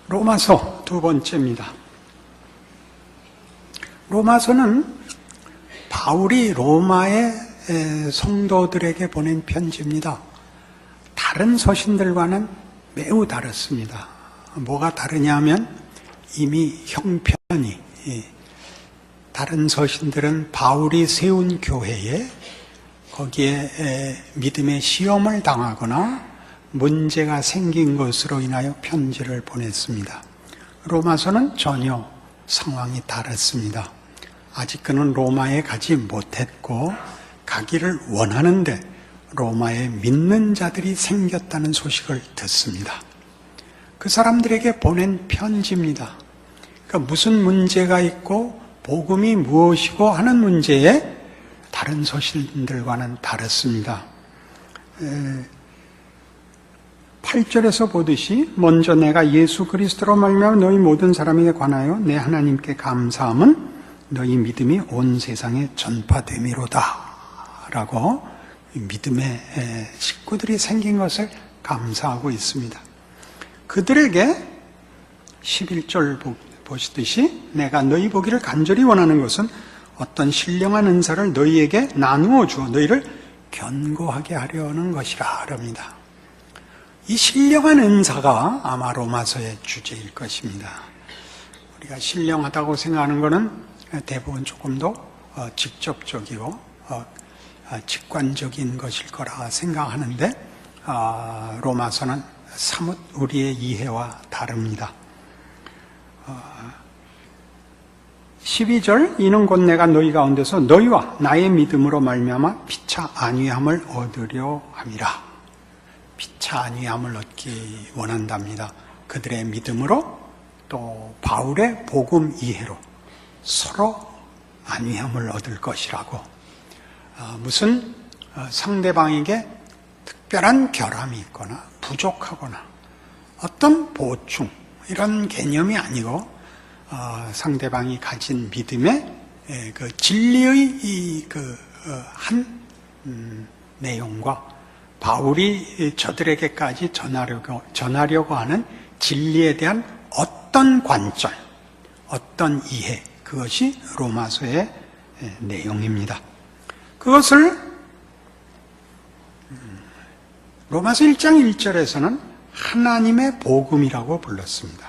로마서 두 번째입니다. 로마서는 바울이 로마의 성도들에게 보낸 편지입니다. 다른 서신들과는 매우 다릅니다. 뭐가 다르냐면 이미 형편이, 다른 서신들은 바울이 세운 교회에 거기에 믿음의 시험을 당하거나 문제가 생긴 것으로 인하여 편지를 보냈습니다. 로마서는 전혀 상황이 다릅니다. 아직 그는 로마에 가지 못했고 가기를 원하는데 로마에 믿는 자들이 생겼다는 소식을 듣습니다. 그 사람들에게 보낸 편지입니다. 그러니까 무슨 문제가 있고 복음이 무엇이고 하는 문제에 다른 서신들과는 다릅니다. 8절에서 보듯이 먼저 내가 예수 그리스도로 말미암아 너희 모든 사람에게 관하여 내 하나님께 감사함은 너희 믿음이 온 세상에 전파됨이로다 라고 믿음의 식구들이 생긴 것을 감사하고 있습니다. 그들에게 11절 보시듯이 내가 너희 보기를 간절히 원하는 것은 어떤 신령한 은사를 너희에게 나누어 주어 너희를 견고하게 하려는 것이라 합니다. 이 신령한 은사가 아마 로마서의 주제일 것입니다. 우리가 신령하다고 생각하는 것은 대부분 조금 더 직접적이고 직관적인 것일 거라 생각하는데 로마서는 사뭇 우리의 이해와 다릅니다. 12절 이는 곧 내가 너희 가운데서 너희와 나의 믿음으로 말미암아 피차 안위함을 얻으려 함이라. 피차 안위함을 얻기 원한답니다. 그들의 믿음으로 또 바울의 복음 이해로 서로 안위함을 얻을 것이라고. 무슨 상대방에게 특별한 결함이 있거나 부족하거나 어떤 보충 이런 개념이 아니고 상대방이 가진 믿음의 그 진리의 한 내용과 바울이 저들에게까지 전하려고 하는 진리에 대한 어떤 관점, 어떤 이해, 그것이 로마서의 내용입니다. 그것을 로마서 1장 1절에서는 하나님의 복음이라고 불렀습니다.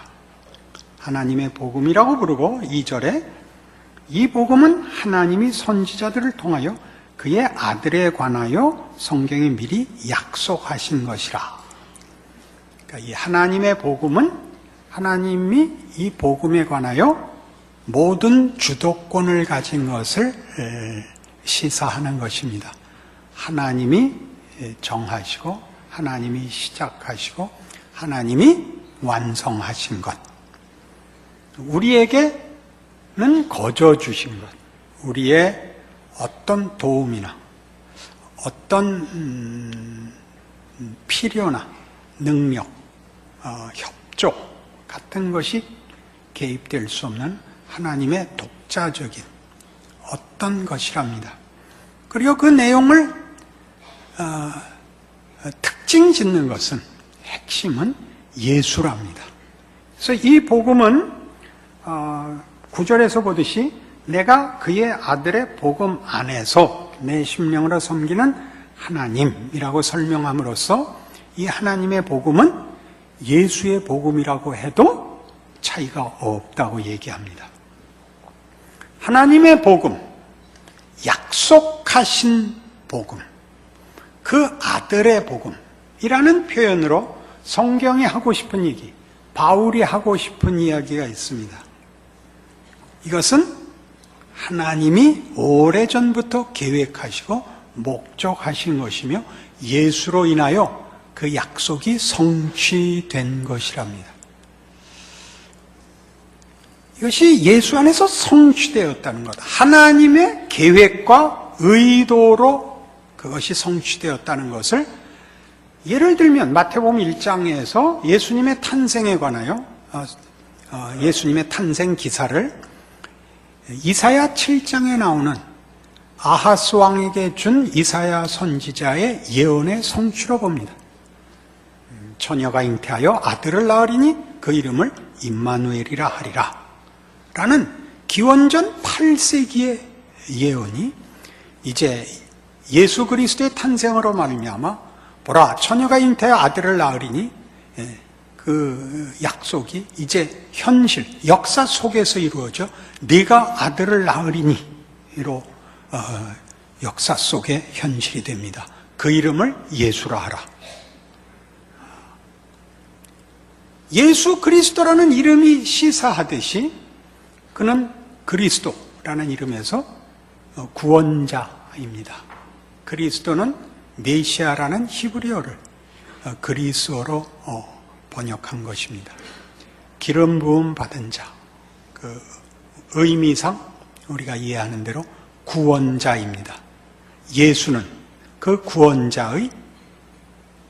하나님의 복음이라고 부르고 2절에 이 복음은 하나님이 선지자들을 통하여 그의 아들에 관하여 성경에 미리 약속하신 것이라. 그러니까 이 하나님의 복음은 하나님이 이 복음에 관하여 모든 주도권을 가진 것을 시사하는 것입니다. 하나님이 정하시고 하나님이 시작하시고 하나님이 완성하신 것. 우리에게는 거저 주신 것. 우리의 어떤 도움이나 어떤 필요나 능력, 협조 같은 것이 개입될 수 없는 하나님의 독자적인 어떤 것이랍니다. 그리고 그 내용을 특징 짓는 것은 핵심은 예수랍니다. 그래서 이 복음은 9절에서 보듯이 내가 그의 아들의 복음 안에서 내 심령으로 섬기는 하나님이라고 설명함으로써 이 하나님의 복음은 예수의 복음이라고 해도 차이가 없다고 얘기합니다. 하나님의 복음, 약속하신 복음, 그 아들의 복음이라는 표현으로 성경이 하고 싶은 얘기, 바울이 하고 싶은 이야기가 있습니다. 이것은 하나님이 오래전부터 계획하시고 목적하신 것이며 예수로 인하여 그 약속이 성취된 것이랍니다. 이것이 예수 안에서 성취되었다는 것. 하나님의 계획과 의도로 그것이 성취되었다는 것을 예를 들면 마태복음 1장에서 예수님의 탄생에 관하여 예수님의 탄생 기사를 이사야 7장에 나오는 아하스 왕에게 준 이사야 선지자의 예언의 성취로 봅니다. 처녀가 잉태하여 아들을 낳으리니 그 이름을 임마누엘이라 하리라 라는 기원전 8세기의 예언이 이제 예수 그리스도의 탄생으로 말미암아 보라 처녀가 잉태하여 아들을 낳으리니 그 약속이 이제 현실, 역사 속에서 이루어져 네가 아들을 낳으리니로 역사 속의 현실이 됩니다. 그 이름을 예수라 하라. 예수 그리스도라는 이름이 시사하듯이 그는 그리스도라는 이름에서 구원자입니다. 그리스도는 메시아라는 히브리어를 그리스어로 번역한 것입니다. 기름 부음 받은 자, 그 의미상 우리가 이해하는 대로 구원자입니다. 예수는 그 구원자의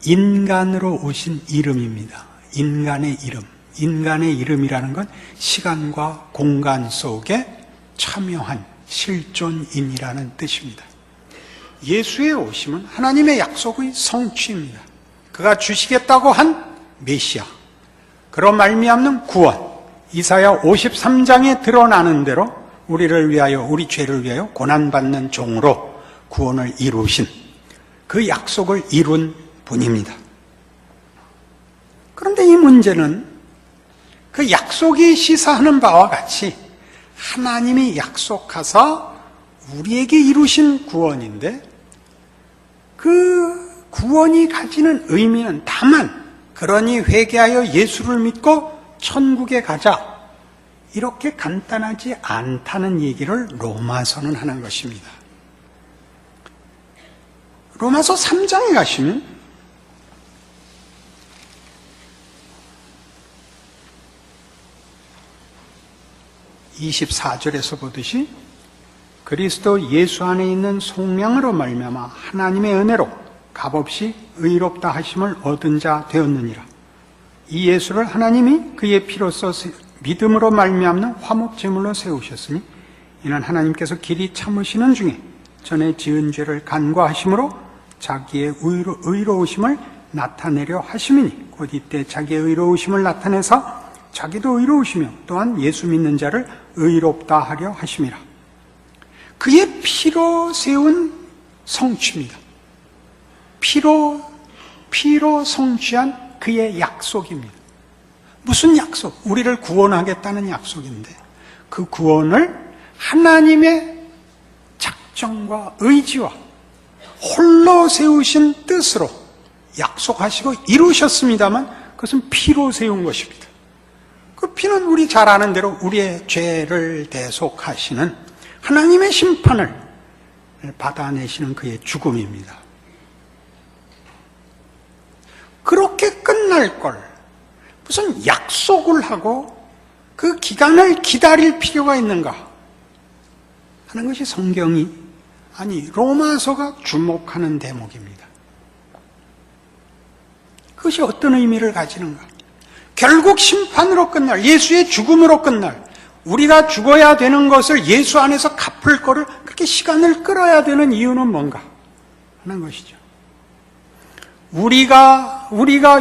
인간으로 오신 이름입니다. 인간의 이름. 인간의 이름이라는 건 시간과 공간 속에 참여한 실존인이라는 뜻입니다. 예수의 오심은 하나님의 약속의 성취입니다. 그가 주시겠다고 한 메시아, 그로 말미암는 구원, 이사야 53장에 드러나는 대로 우리를 위하여, 우리 죄를 위하여 고난받는 종으로 구원을 이루신 그 약속을 이룬 분입니다. 그런데 이 문제는 그 약속이 시사하는 바와 같이 하나님이 약속하사 우리에게 이루신 구원인데 그 구원이 가지는 의미는 다만 그러니 회개하여 예수를 믿고 천국에 가자 이렇게 간단하지 않다는 얘기를 로마서는 하는 것입니다. 로마서 3장에 가시면 24절에서 보듯이 그리스도 예수 안에 있는 속량으로 말미암아 하나님의 은혜로 값없이 의롭다 하심을 얻은 자 되었느니라. 이 예수를 하나님이 그의 피로써 믿음으로 말미암는 화목제물로 세우셨으니 이는 하나님께서 길이 참으시는 중에 전에 지은 죄를 간과하심으로 자기의 의로우심을 나타내려 하심이니 곧 이때 자기의 의로우심을 나타내사 자기도 의로우시며 또한 예수 믿는 자를 의롭다 하려 하심이라. 그의 피로 세운 성취입니다. 피로 성취한 그의 약속입니다. 무슨 약속? 우리를 구원하겠다는 약속인데 그 구원을 하나님의 작정과 의지와 홀로 세우신 뜻으로 약속하시고 이루셨습니다만 그것은 피로 세운 것입니다. 그 피는 우리 잘 아는 대로 우리의 죄를 대속하시는 하나님의 심판을 받아내시는 그의 죽음입니다. 그렇게 끝날 걸 무슨 약속을 하고 그 기간을 기다릴 필요가 있는가 하는 것이 성경이 아니 로마서가 주목하는 대목입니다. 그것이 어떤 의미를 가지는가? 결국 심판으로 끝날, 예수의 죽음으로 끝날, 우리가 죽어야 되는 것을 예수 안에서 갚을 거를 그렇게 시간을 끌어야 되는 이유는 뭔가 하는 것이죠. 우리가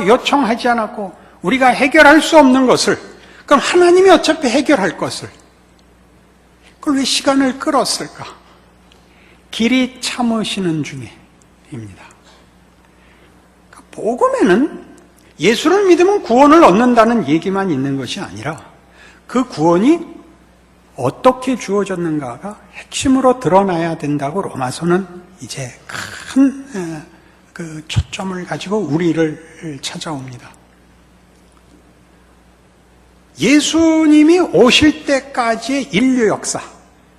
요청하지 않았고 우리가 해결할 수 없는 것을, 그럼 하나님이 어차피 해결할 것을 그걸 왜 시간을 끌었을까? 길이 참으시는 중에입니다. 복음에는 예수를 믿으면 구원을 얻는다는 얘기만 있는 것이 아니라 그 구원이 어떻게 주어졌는가가 핵심으로 드러나야 된다고 로마서는 이제 큰 그 초점을 가지고 우리를 찾아옵니다. 예수님이 오실 때까지의 인류 역사,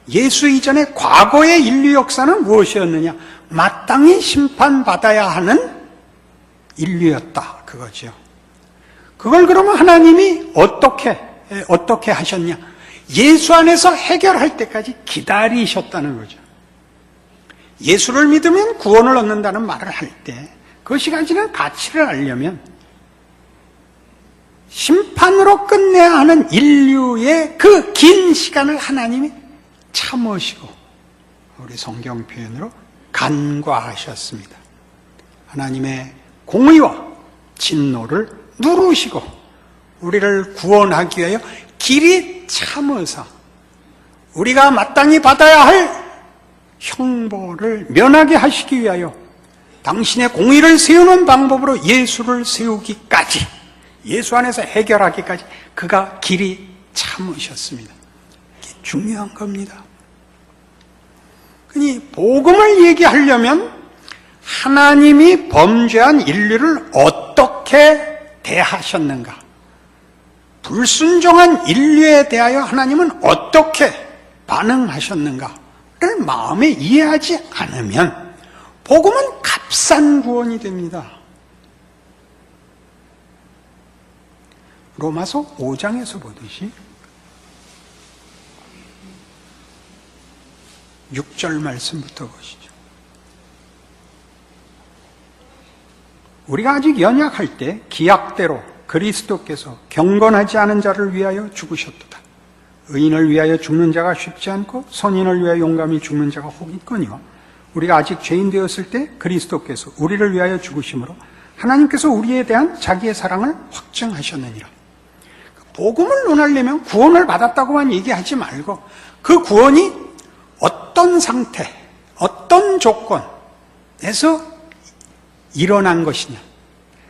예수 이전의 과거의 인류 역사는 무엇이었느냐? 마땅히 심판받아야 하는 인류였다, 그거죠. 그걸 그러면 하나님이 어떻게 하셨냐? 예수 안에서 해결할 때까지 기다리셨다는 거죠. 예수를 믿으면 구원을 얻는다는 말을 할 때 그것이 가지는 가치를 알려면 심판으로 끝내야 하는 인류의 그 긴 시간을 하나님이 참으시고 우리 성경 표현으로 간과하셨습니다. 하나님의 공의와 진노를 누르시고 우리를 구원하기 위하여 길이 참으사 우리가 마땅히 받아야 할 형벌을 면하게 하시기 위하여 당신의 공의를 세우는 방법으로 예수를 세우기까지, 예수 안에서 해결하기까지 그가 길이 참으셨습니다. 이게 중요한 겁니다. 그니 복음을 얘기하려면 하나님이 범죄한 인류를 어떻게 대하셨는가, 불순종한 인류에 대하여 하나님은 어떻게 반응하셨는가를 마음에 이해하지 않으면 복음은 값싼 구원이 됩니다. 로마서 5장에서 보듯이 6절 말씀부터 보시죠. 우리가 아직 연약할 때 기약대로 그리스도께서 경건하지 않은 자를 위하여 죽으셨도다. 의인을 위하여 죽는 자가 쉽지 않고 선인을 위하여 용감히 죽는 자가 혹 있거니와 우리가 아직 죄인 되었을 때 그리스도께서 우리를 위하여 죽으심으로 하나님께서 우리에 대한 자기의 사랑을 확증하셨느니라. 복음을 논하려면 구원을 받았다고만 얘기하지 말고 그 구원이 어떤 상태, 어떤 조건에서 일어난 것이냐,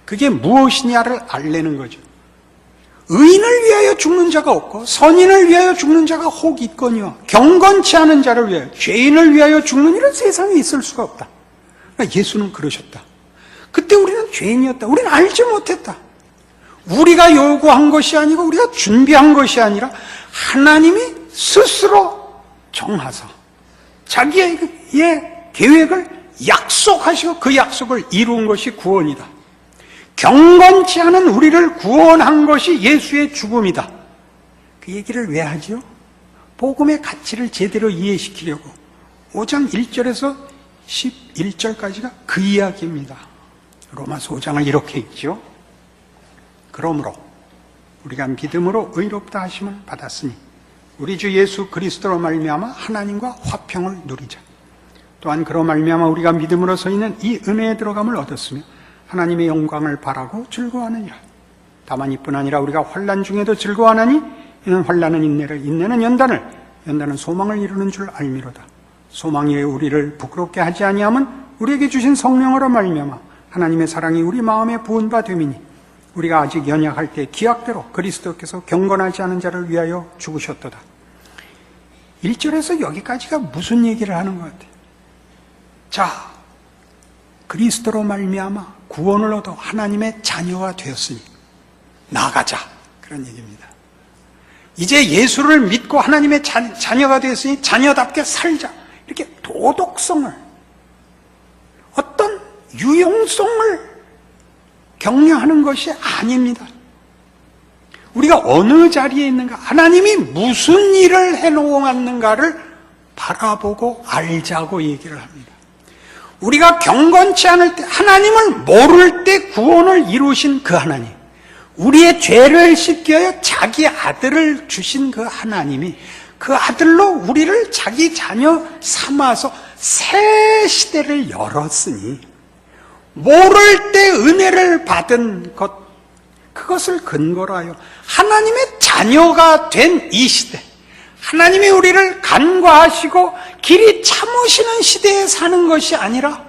그게 무엇이냐를 알려는 거죠. 의인을 위하여 죽는 자가 없고 선인을 위하여 죽는 자가 혹 있거니와 경건치 않은 자를 위하여, 죄인을 위하여 죽는 일은 세상에 있을 수가 없다. 그러니까 예수는 그러셨다. 그때 우리는 죄인이었다. 우리는 알지 못했다. 우리가 요구한 것이 아니고 우리가 준비한 것이 아니라 하나님이 스스로 정하사 자기의 계획을 약속하시고 그 약속을 이룬 것이 구원이다. 경건치 않은 우리를 구원한 것이 예수의 죽음이다. 그 얘기를 왜 하죠? 복음의 가치를 제대로 이해시키려고 5장 1절에서 11절까지가 그 이야기입니다. 로마서 5장을 이렇게 읽죠. 그러므로 우리가 믿음으로 의롭다 하심을 받았으니 우리 주 예수 그리스도로 말미암아 하나님과 화평을 누리자. 또한 그로 말미암아 우리가 믿음으로 서 있는 이 은혜에 들어감을 얻었으며 하나님의 영광을 바라고 즐거워하느니라. 다만 이뿐 아니라 우리가 환난 중에도 즐거워하나니 이는 환난은 인내를, 인내는 연단을, 연단은 소망을 이루는 줄 알미로다. 소망이 우리를 부끄럽게 하지 아니함은 우리에게 주신 성령으로 말미암아 하나님의 사랑이 우리 마음에 부은 바 됨이니 우리가 아직 연약할 때 기약대로 그리스도께서 경건하지 않은 자를 위하여 죽으셨도다. 1절에서 여기까지가 무슨 얘기를 하는 것 같아요? 자, 그리스도로 말미암아 구원을 얻어 하나님의 자녀가 되었으니 나아가자, 그런 얘기입니다. 이제 예수를 믿고 하나님의 자녀가 되었으니 자녀답게 살자. 이렇게 도덕성을, 어떤 유용성을 격려하는 것이 아닙니다. 우리가 어느 자리에 있는가, 하나님이 무슨 일을 해놓았는가를 바라보고 알자고 얘기를 합니다. 우리가 경건치 않을 때, 하나님을 모를 때 구원을 이루신 그 하나님, 우리의 죄를 씻기 위하여 자기 아들을 주신 그 하나님이 그 아들로 우리를 자기 자녀 삼아서 새 시대를 열었으니 모를 때 은혜를 받은 것, 그것을 근거로 하여 하나님의 자녀가 된 이 시대, 하나님이 우리를 간과하시고 길이 참으시는 시대에 사는 것이 아니라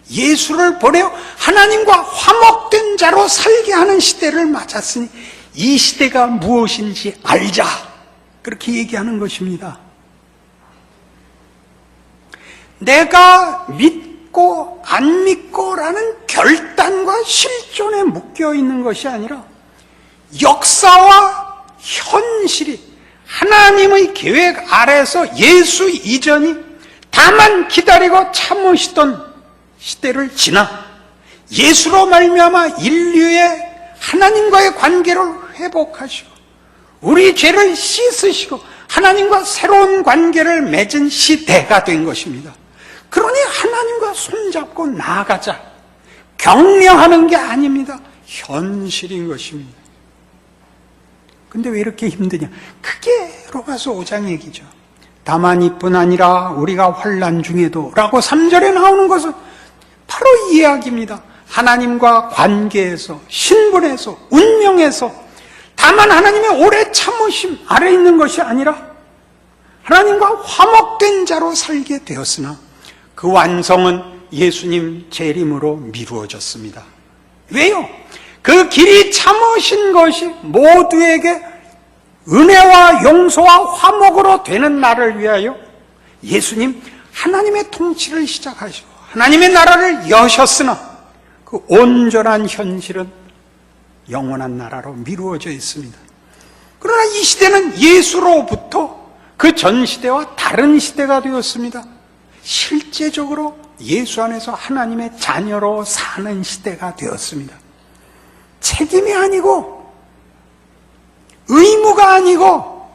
예수를 보내어 하나님과 화목된 자로 살게 하는 시대를 맞았으니 이 시대가 무엇인지 알자, 그렇게 얘기하는 것입니다. 내가 믿고 안 믿고라는 결단과 실존에 묶여 있는 것이 아니라 역사와 현실이 하나님의 계획 아래서 예수 이전이 다만 기다리고 참으시던 시대를 지나 예수로 말미암아 인류의 하나님과의 관계를 회복하시고 우리 죄를 씻으시고 하나님과 새로운 관계를 맺은 시대가 된 것입니다. 그러니 하나님과 손잡고 나아가자, 격려하는 게 아닙니다. 현실인 것입니다. 근데 왜 이렇게 힘드냐? 그게 로마서 5장 얘기죠. 다만 이뿐 아니라 우리가 환난 중에도 라고 3절에 나오는 것은 바로 이 이야기입니다. 하나님과 관계에서, 신분에서, 운명에서 다만 하나님의 오래 참으심 아래 있는 것이 아니라 하나님과 화목된 자로 살게 되었으나 그 완성은 예수님 재림으로 미루어졌습니다. 왜요? 그 길이 참으신 것이 모두에게 은혜와 용서와 화목으로 되는 날을 위하여 예수님 하나님의 통치를 시작하시고 하나님의 나라를 여셨으나 그 온전한 현실은 영원한 나라로 미루어져 있습니다. 그러나 이 시대는 예수로부터 그 전 시대와 다른 시대가 되었습니다. 실제적으로 예수 안에서 하나님의 자녀로 사는 시대가 되었습니다. 책임이 아니고 의무가 아니고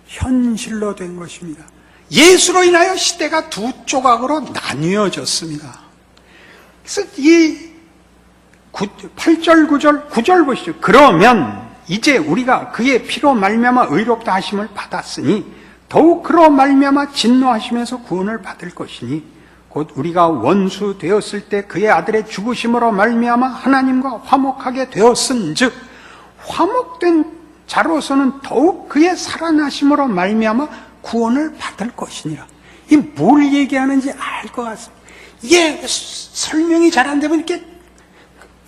현실로 된 것입니다. 예수로 인하여 시대가 두 조각으로 나뉘어졌습니다. 그래서 이 8절, 9절 보시죠. 그러면 이제 우리가 그의 피로 말미암아 의롭다 하심을 받았으니 더욱 그로 말미암아 진노하시면서 구원을 받을 것이니 곧 우리가 원수 되었을 때 그의 아들의 죽으심으로 말미암아 하나님과 화목하게 되었은즉 화목된 자로서는 더욱 그의 살아나심으로 말미암아 구원을 받을 것이니라. 이 뭘 얘기하는지 알 것 같습니다. 이게 설명이 잘 안 되면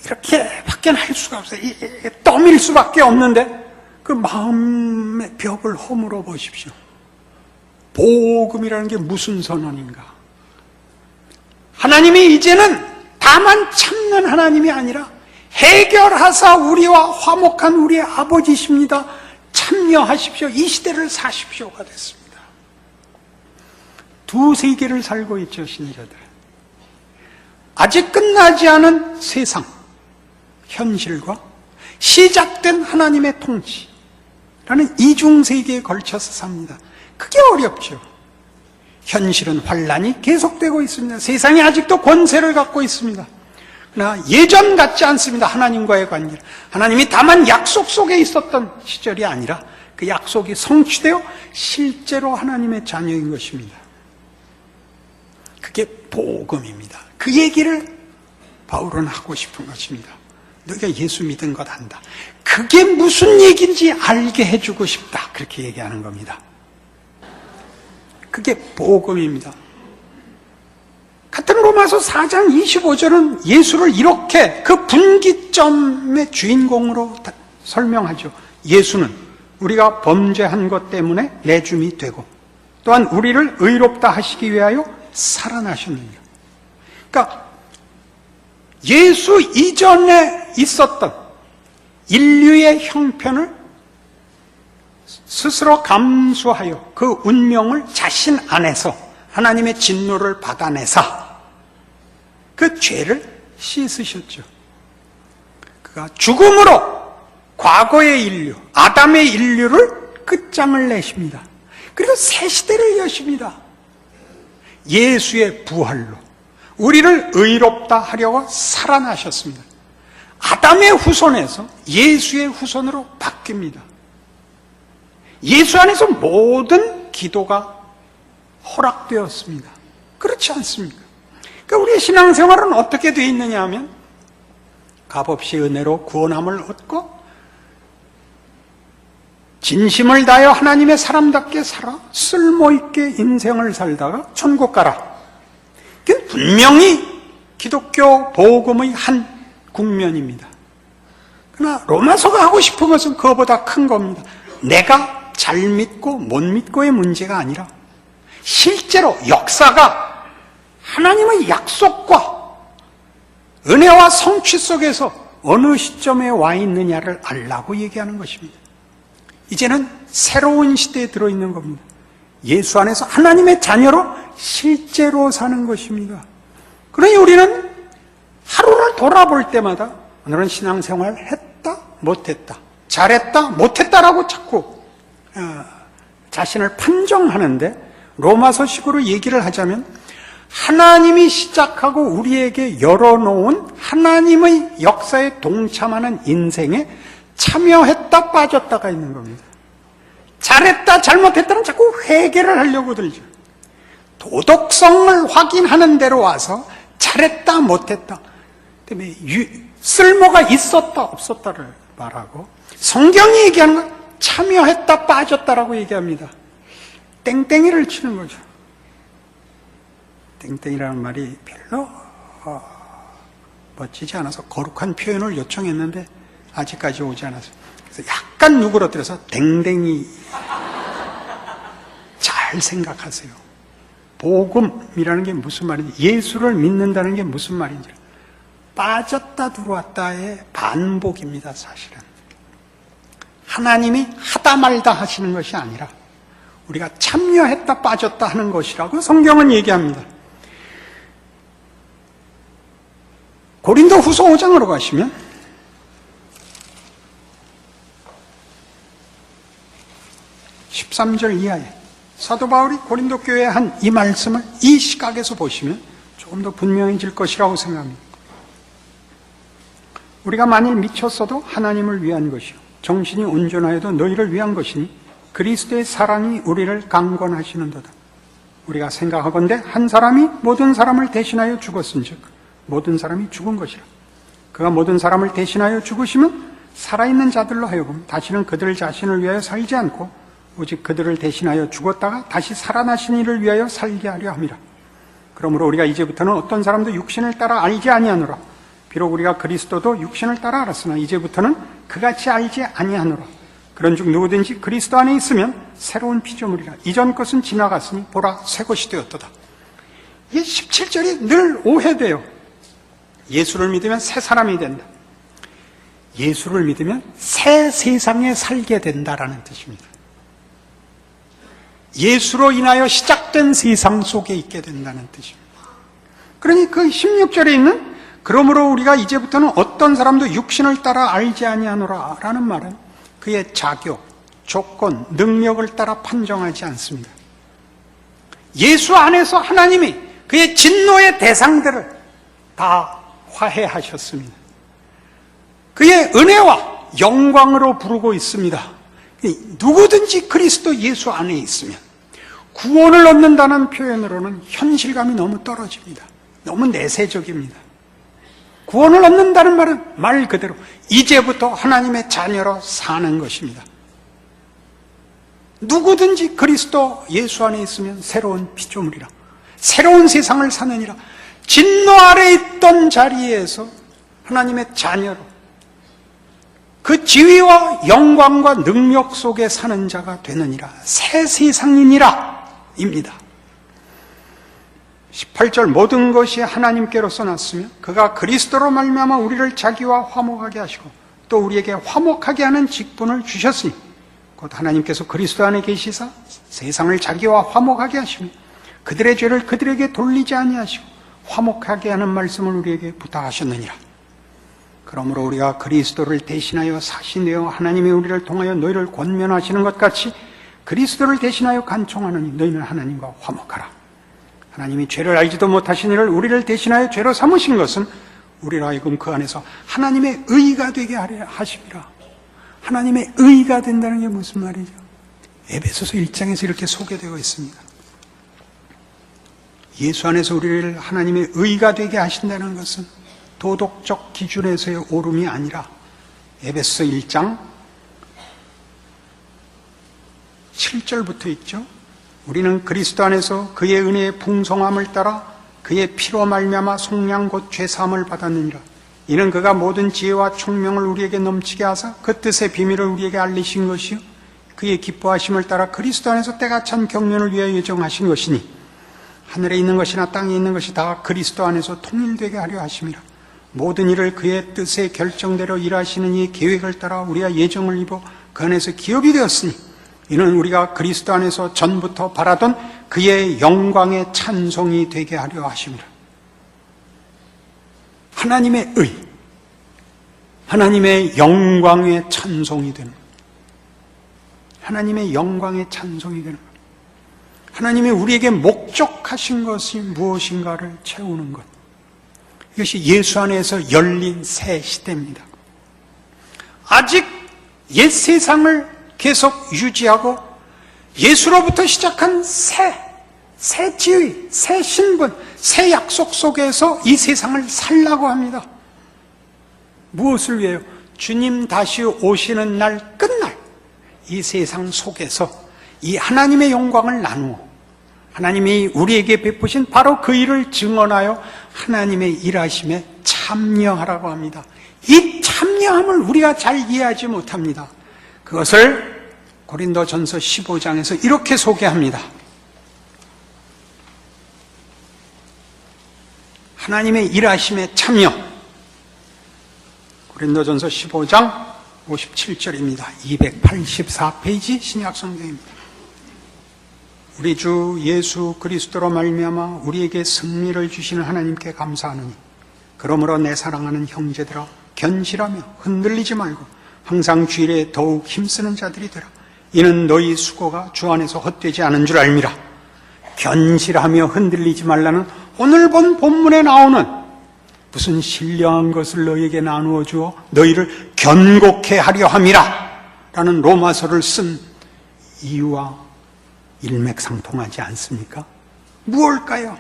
이렇게밖에 할 수가 없어요. 떠밀 수밖에 없는데 그 마음의 벽을 허물어 보십시오. 복음이라는 게 무슨 선언인가? 하나님이 이제는 다만 참는 하나님이 아니라 해결하사 우리와 화목한 우리의 아버지십니다. 참여하십시오. 이 시대를 사십시오가 됐습니다. 두 세계를 살고 있죠, 신자들. 아직 끝나지 않은 세상, 현실과 시작된 하나님의 통치라는 이중세계에 걸쳐서 삽니다. 그게 어렵죠. 현실은 환란이 계속되고 있습니다. 세상이 아직도 권세를 갖고 있습니다. 그러나 예전 같지 않습니다. 하나님과의 관계. 하나님이 다만 약속 속에 있었던 시절이 아니라 그 약속이 성취되어 실제로 하나님의 자녀인 것입니다. 그게 복음입니다. 그 얘기를 바울은 하고 싶은 것입니다. 너희가 예수 믿은 것 안다. 그게 무슨 얘기인지 알게 해주고 싶다. 그렇게 얘기하는 겁니다. 그게 복음입니다. 같은 로마서 4장 25절은 예수를 이렇게 그 분기점의 주인공으로 설명하죠. 예수는 우리가 범죄한 것 때문에 내줌이 되고 또한 우리를 의롭다 하시기 위하여 살아나셨느니라. 그러니까 예수 이전에 있었던 인류의 형편을 스스로 감수하여 그 운명을 자신 안에서 하나님의 진노를 받아내사 그 죄를 씻으셨죠. 그가 죽음으로 과거의 인류, 아담의 인류를 끝장을 내십니다. 그리고 새 시대를 여십니다. 예수의 부활로 우리를 의롭다 하려고 살아나셨습니다. 아담의 후손에서 예수의 후손으로 바뀝니다. 예수 안에서 모든 기도가 허락되었습니다. 그렇지 않습니까? 그러니까 우리의 신앙생활은 어떻게 되어 있느냐 하면 값없이 은혜로 구원함을 얻고 진심을 다하여 하나님의 사람답게 살아 쓸모있게 인생을 살다가 천국 가라. 그건 분명히 기독교 복음의 한 국면입니다. 그러나 로마서가 하고 싶은 것은 그거보다 큰 겁니다. 내가 잘 믿고 못 믿고의 문제가 아니라 실제로 역사가 하나님의 약속과 은혜와 성취 속에서 어느 시점에 와 있느냐를 알라고 얘기하는 것입니다. 이제는 새로운 시대에 들어있는 겁니다. 예수 안에서 하나님의 자녀로 실제로 사는 것입니다. 그러니 우리는 하루를 돌아볼 때마다 오늘은 신앙생활 했다 못했다 잘했다 못했다라고 자꾸 자신을 판정하는데 로마서식으로 얘기를 하자면 하나님이 시작하고 우리에게 열어놓은 하나님의 역사에 동참하는 인생에 참여했다 빠졌다가 있는 겁니다. 잘했다 잘못했다는 자꾸 회개를 하려고 들죠. 도덕성을 확인하는 대로 와서 잘했다 못했다 때문에 쓸모가 있었다 없었다를 말하고 성경이 얘기하는 건 참여했다 빠졌다라고 얘기합니다. 땡땡이를 치는 거죠. 땡땡이라는 말이 별로 멋지지 않아서 거룩한 표현을 요청했는데 아직까지 오지 않았어요. 그래서 약간 누그러뜨려서 땡땡이. 잘 생각하세요. 복음이라는 게 무슨 말인지, 예수를 믿는다는 게 무슨 말인지, 빠졌다 들어왔다의 반복입니다. 사실은 하나님이 하다 말다 하시는 것이 아니라 우리가 참여했다 빠졌다 하는 것이라고 성경은 얘기합니다. 고린도 후서 5장으로 가시면 13절 이하에 사도 바울이 고린도 교회에 한 이 말씀을 이 시각에서 보시면 조금 더 분명해질 것이라고 생각합니다. 우리가 만일 미쳤어도 하나님을 위한 것이요 정신이 온전하여도 너희를 위한 것이니 그리스도의 사랑이 우리를 강권하시는도다. 우리가 생각하건대 한 사람이 모든 사람을 대신하여 죽었은즉 모든 사람이 죽은 것이라. 그가 모든 사람을 대신하여 죽으시면 살아있는 자들로 하여금 다시는 그들 자신을 위하여 살지 않고 오직 그들을 대신하여 죽었다가 다시 살아나신 이를 위하여 살게 하려 함이라. 그러므로 우리가 이제부터는 어떤 사람도 육신을 따라 알지 아니하노라. 비록 우리가 그리스도도 육신을 따라 알았으나 이제부터는 그같이 알지 아니하노라. 그런즉 누구든지 그리스도 안에 있으면 새로운 피조물이라. 이전 것은 지나갔으니 보라 새 것이 되었도다. 이 17절이 늘 오해돼요. 예수를 믿으면 새 사람이 된다. 예수를 믿으면 새 세상에 살게 된다라는 뜻입니다. 예수로 인하여 시작된 세상 속에 있게 된다는 뜻입니다. 그러니 그 16절에 있는 그러므로 우리가 이제부터는 어떤 사람도 육신을 따라 알지 아니하노라 라는 말은 그의 자격, 조건, 능력을 따라 판정하지 않습니다. 예수 안에서 하나님이 그의 진노의 대상들을 다 화해하셨습니다. 그의 은혜와 영광으로 부르고 있습니다. 누구든지 그리스도 예수 안에 있으면 구원을 얻는다는 표현으로는 현실감이 너무 떨어집니다. 너무 내세적입니다. 구원을 얻는다는 말은 말 그대로 이제부터 하나님의 자녀로 사는 것입니다. 누구든지 그리스도 예수 안에 있으면 새로운 피조물이라. 새로운 세상을 사느니라. 진노 아래 있던 자리에서 하나님의 자녀로 그 지위와 영광과 능력 속에 사는 자가 되느니라. 새 세상이니라 입니다. 18절 모든 것이 하나님께로서 났으며 그가 그리스도로 말미암아 우리를 자기와 화목하게 하시고 또 우리에게 화목하게 하는 직분을 주셨으니 곧 하나님께서 그리스도 안에 계시사 세상을 자기와 화목하게 하시며 그들의 죄를 그들에게 돌리지 아니하시고 화목하게 하는 말씀을 우리에게 부탁하셨느니라. 그러므로 우리가 그리스도를 대신하여 사신되어 하나님이 우리를 통하여 너희를 권면하시는 것 같이 그리스도를 대신하여 간청하느니 너희는 하나님과 화목하라. 하나님이 죄를 알지도 못하신 이를 우리를 대신하여 죄로 삼으신 것은 우리로 하여금 그 안에서 하나님의 의가 되게 하려 하심이라. 하나님의 의가 된다는 게 무슨 말이죠? 에베소서 1장에서 이렇게 소개되어 있습니다. 예수 안에서 우리를 하나님의 의가 되게 하신다는 것은 도덕적 기준에서의 옳음이 아니라 에베소서 1장 7절부터 있죠. 우리는 그리스도 안에서 그의 은혜의 풍성함을 따라 그의 피로 말미암아 속량 곧 죄사함을 받았느니라. 이는 그가 모든 지혜와 총명을 우리에게 넘치게 하사 그 뜻의 비밀을 우리에게 알리신 것이요 그의 기뻐하심을 따라 그리스도 안에서 때가 찬 경륜을 위하여 예정하신 것이니 하늘에 있는 것이나 땅에 있는 것이 다 그리스도 안에서 통일되게 하려 하심이라. 모든 일을 그의 뜻의 결정대로 일하시는 이 계획을 따라 우리가 예정을 입어 그 안에서 기업이 되었으니 이는 우리가 그리스도 안에서 전부터 바라던 그의 영광의 찬송이 되게 하려 하심이라. 하나님의 의, 하나님의 영광의 찬송이 되는 것. 하나님의 영광의 찬송이 되는 것. 하나님이 우리에게 목적하신 것이 무엇인가를 채우는 것. 이것이 예수 안에서 열린 새 시대입니다. 아직 옛 세상을 계속 유지하고 예수로부터 시작한 새 지위, 새 신분, 새 약속 속에서 이 세상을 살라고 합니다. 무엇을 위해요? 주님 다시 오시는 날 끝날 이 세상 속에서 이 하나님의 영광을 나누어 하나님이 우리에게 베푸신 바로 그 일을 증언하여 하나님의 일하심에 참여하라고 합니다. 이 참여함을 우리가 잘 이해하지 못합니다. 그것을 고린도전서 15장에서 이렇게 소개합니다. 하나님의 일하심에 참여. 고린도전서 15장 57절입니다. 284페이지 신약성경입니다. 우리 주 예수 그리스도로 말미암아 우리에게 승리를 주시는 하나님께 감사하노니 그러므로 내 사랑하는 형제들아 견실하며 흔들리지 말고 항상 주일에 더욱 힘쓰는 자들이 되라. 이는 너희 수고가 주 안에서 헛되지 않은 줄 알미라. 견실하며 흔들리지 말라는 오늘 본 본문에 나오는 무슨 신령한 것을 너희에게 나누어 주어 너희를 견고케 하려 함이라 라는 로마서를 쓴 이유와 일맥상통하지 않습니까? 무엇일까요?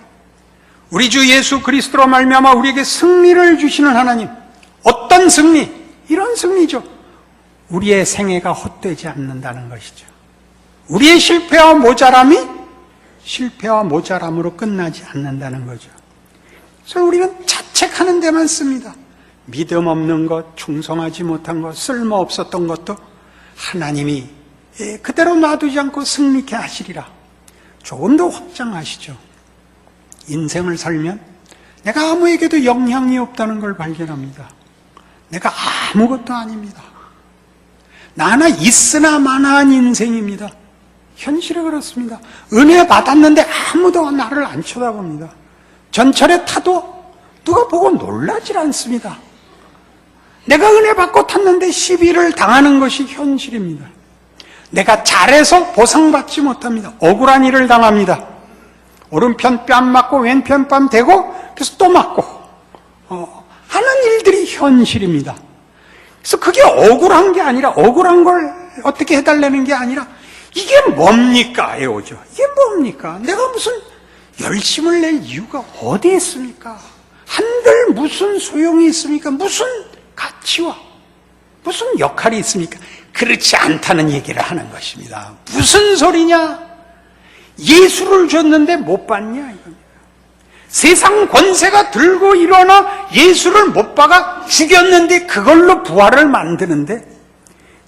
우리 주 예수 그리스도로 말미암아 우리에게 승리를 주시는 하나님. 어떤 승리? 이런 승리죠. 우리의 생애가 헛되지 않는다는 것이죠. 우리의 실패와 모자람이 실패와 모자람으로 끝나지 않는다는 거죠. 그래서 우리는 자책하는 데만 씁니다. 믿음 없는 것, 충성하지 못한 것, 쓸모없었던 것도 하나님이 그대로 놔두지 않고 승리케 하시리라. 조금 더 확장하시죠. 인생을 살면 내가 아무에게도 영향이 없다는 걸 발견합니다. 내가 아무것도 아닙니다. 나 하나 있으나 마나한 인생입니다. 현실에 그렇습니다. 은혜 받았는데 아무도 나를 안 쳐다봅니다. 전철에 타도 누가 보고 놀라질 않습니다. 내가 은혜 받고 탔는데 시비를 당하는 것이 현실입니다. 내가 잘해서 보상받지 못합니다. 억울한 일을 당합니다. 오른편 뺨 맞고 왼편 뺨 대고 그래서 또 맞고 하는 일들이 현실입니다. 그래서 그게 억울한 게 아니라 억울한 걸 어떻게 해달라는 게 아니라 이게 뭡니까? 에오죠. 이게 뭡니까? 내가 무슨 열심을 낼 이유가 어디 있습니까? 한들 무슨 소용이 있습니까? 무슨 가치와 무슨 역할이 있습니까? 그렇지 않다는 얘기를 하는 것입니다. 무슨 소리냐? 예수를 줬는데 못 받냐? 이겁니다. 세상 권세가 들고 일어나 예수를 못 박아 죽였는데 그걸로 부활을 만드는데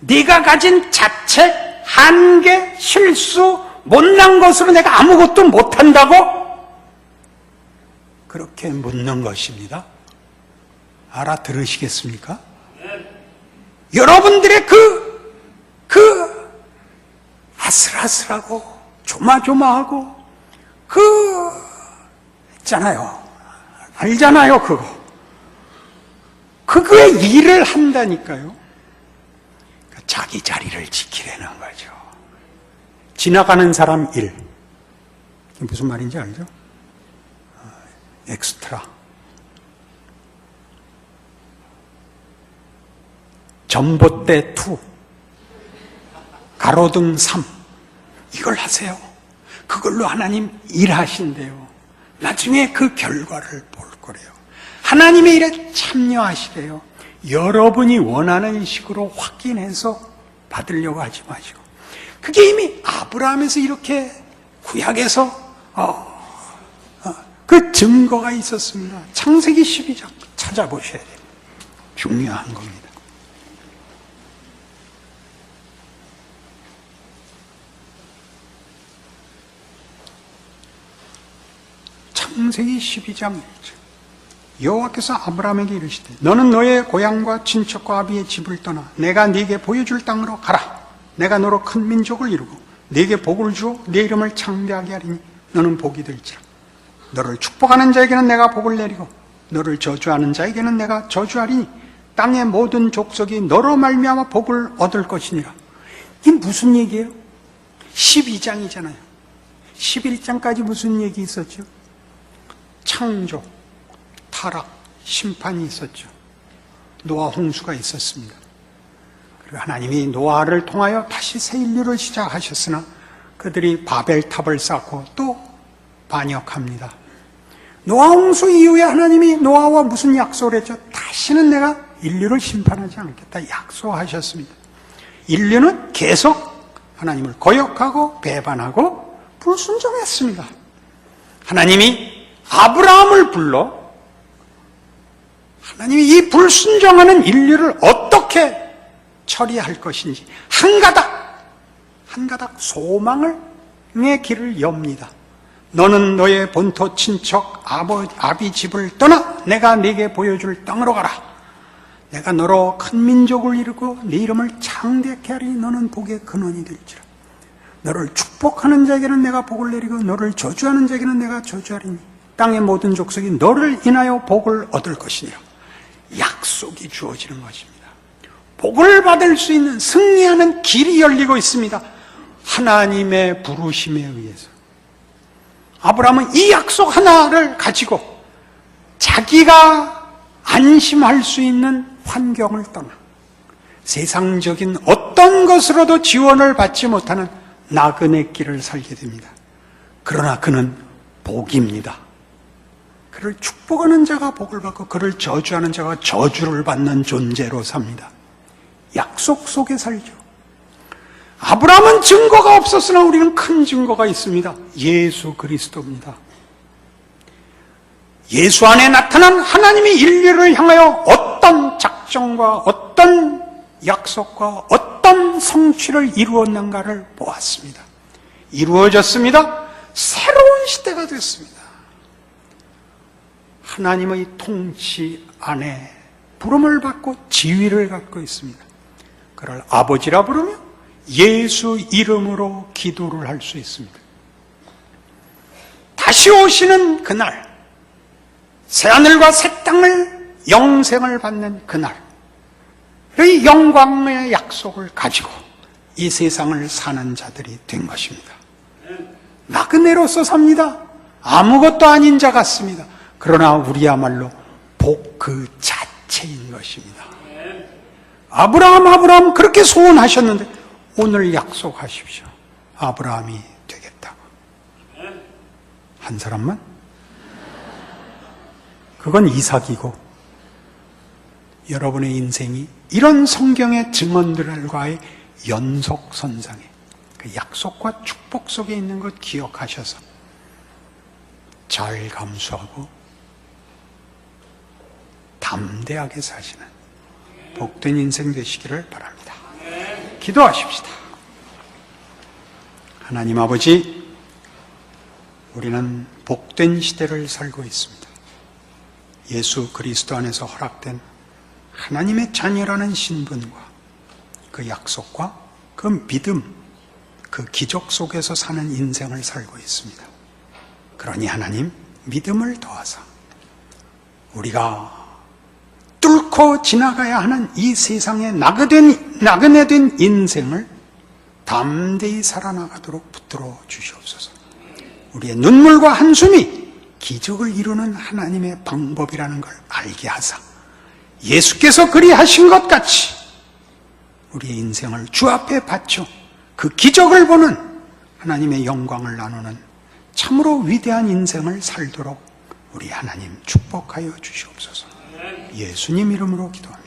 네가 가진 자책, 한계, 실수, 못난 것으로 내가 아무것도 못한다고? 그렇게 묻는 것입니다. 알아들으시겠습니까? 여러분들의 그 아슬아슬하고 조마조마하고 있잖아요. 알잖아요, 그거의 일을 한다니까요. 자기 자리를 지키려는 거죠. 지나가는 사람 일. 무슨 말인지 알죠? 엑스트라. 전봇대 2. 가로등 3. 이걸 하세요. 그걸로 하나님 일하신대요. 나중에 그 결과를 볼 거래요. 하나님의 일에 참여하시래요. 여러분이 원하는 식으로 확인해서 받으려고 하지 마시고. 그게 이미 아브라함에서 이렇게 구약에서 그 증거가 있었습니다. 창세기 12장 찾아보셔야 돼요. 중요한 겁니다. 창세기 12장 1절. 여호와께서 아브라함에게 이르시되 너는 너의 고향과 친척과 아비의 집을 떠나 내가 네게 보여줄 땅으로 가라. 내가 너로 큰 민족을 이루고 네게 복을 주어 네 이름을 창대하게 하리니 너는 복이 될지라. 너를 축복하는 자에게는 내가 복을 내리고 너를 저주하는 자에게는 내가 저주하리니 땅의 모든 족속이 너로 말미암아 복을 얻을 것이니라. 이게 무슨 얘기예요? 12장이잖아요. 11장까지 무슨 얘기 있었죠? 창조, 타락, 심판이 있었죠. 노아 홍수가 있었습니다. 그리고 하나님이 노아를 통하여 다시 새 인류를 시작하셨으나 그들이 바벨탑을 쌓고 또 반역합니다. 노아 홍수 이후에 하나님이 노아와 무슨 약속을 했죠? 다시는 내가 인류를 심판하지 않겠다 약속하셨습니다. 인류는 계속 하나님을 거역하고 배반하고 불순종했습니다. 하나님이 아브라함을 불러 하나님이 이 불순종하는 인류를 어떻게 처리할 것인지 한 가닥 소망의 길을 엽니다. 너는 너의 본토 친척 아비 집을 떠나 내가 네게 보여줄 땅으로 가라. 내가 너로 큰 민족을 이루고 네 이름을 창대케 하리. 너는 복의 근원이 될지라. 너를 축복하는 자에게는 내가 복을 내리고 너를 저주하는 자에게는 내가 저주하리니 땅의 모든 족속이 너를 인하여 복을 얻을 것이니라. 약속이 주어지는 것입니다. 복을 받을 수 있는 승리하는 길이 열리고 있습니다. 하나님의 부르심에 의해서. 아브라함은 이 약속 하나를 가지고 자기가 안심할 수 있는 환경을 떠나 세상적인 어떤 것으로도 지원을 받지 못하는 나그네 길을 살게 됩니다. 그러나 그는 복입니다. 그를 축복하는 자가 복을 받고 그를 저주하는 자가 저주를 받는 존재로 삽니다. 약속 속에 살죠. 아브라함은 증거가 없었으나 우리는 큰 증거가 있습니다. 예수 그리스도입니다. 예수 안에 나타난 하나님이 인류를 향하여 어떤 작정과 어떤 약속과 어떤 성취를 이루었는가를 보았습니다. 이루어졌습니다. 새로운 시대가 됐습니다. 하나님의 통치 안에 부름을 받고 지위를 갖고 있습니다. 그를 아버지라 부르며 예수 이름으로 기도를 할 수 있습니다. 다시 오시는 그날, 새하늘과 새 땅을 영생을 받는 그날, 의 영광의 약속을 가지고 이 세상을 사는 자들이 된 것입니다. 나그네로서 삽니다. 아무것도 아닌 자 같습니다. 그러나 우리야말로 복 그 자체인 것입니다. 아브라함 그렇게 소원하셨는데 오늘 약속하십시오. 아브라함이 되겠다고. 한 사람만? 그건 이삭이고 여러분의 인생이 이런 성경의 증언들과의 연속선상에 그 약속과 축복 속에 있는 것 기억하셔서 잘 감수하고 담대하게 사시는 복된 인생 되시기를 바랍니다. 기도하십시다. 하나님 아버지, 우리는 복된 시대를 살고 있습니다. 예수 그리스도 안에서 허락된 하나님의 자녀라는 신분과 그 약속과 그 믿음, 그 기적 속에서 사는 인생을 살고 있습니다. 그러니 하나님, 믿음을 더하사 우리가 뚫고 지나가야 하는 이 세상에 나그네된 인생을 담대히 살아나가도록 붙들어 주시옵소서. 우리의 눈물과 한숨이 기적을 이루는 하나님의 방법이라는 걸 알게 하사 예수께서 그리하신 것 같이 우리의 인생을 주 앞에 바쳐 그 기적을 보는 하나님의 영광을 나누는 참으로 위대한 인생을 살도록 우리 하나님 축복하여 주시옵소서. 예수님 이름으로 기도합니다.